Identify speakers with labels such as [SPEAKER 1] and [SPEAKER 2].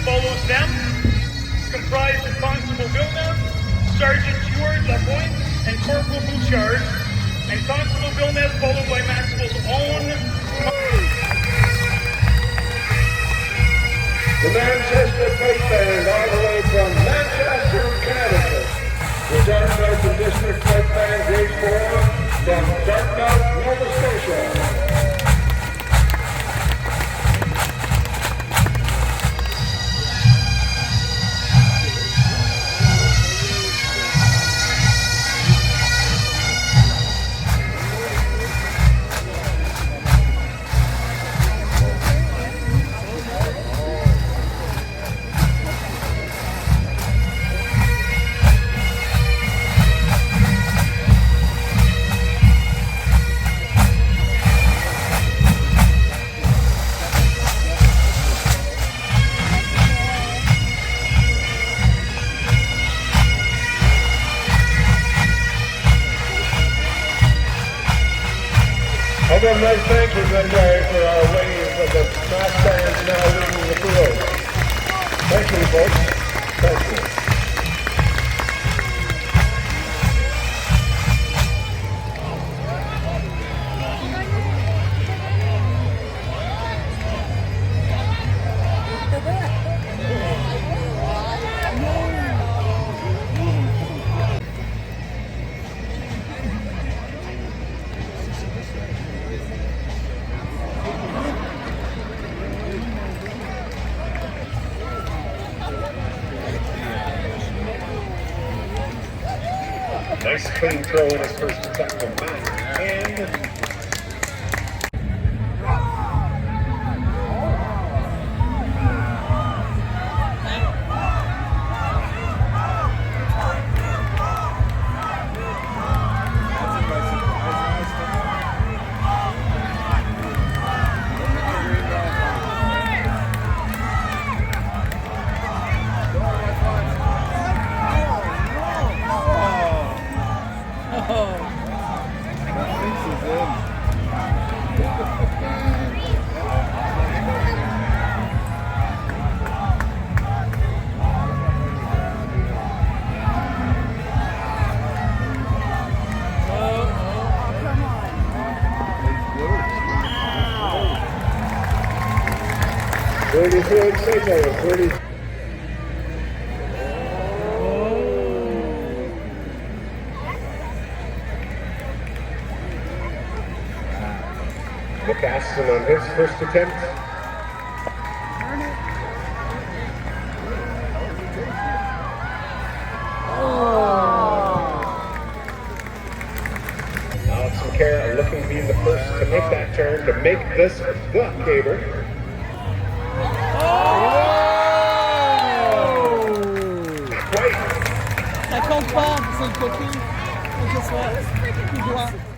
[SPEAKER 1] follows them, comprised of Constable Villeneuve, Sergeant Stewart Lapointe, and Corporal Bouchard, and Constable Villeneuve followed by Maxville's own.
[SPEAKER 2] The Manchester Pipe Band, all the way from Manchester, Connecticut. The Dartmouth and District Pipe Band, Grade 4, from Dartmouth, Nova Scotia. I'll give a nice thank you, Glengarry, for our wave of the mass bands now leaving the field. Thank you, folks. Thank you. Nice clean throw in his first attempt on Matt. And McCaston on his first attempt. Alex McCarra looking to be the first to make that turn, to make this the caber.
[SPEAKER 3] Ça compte pas, c'est le coquille. C'est ça.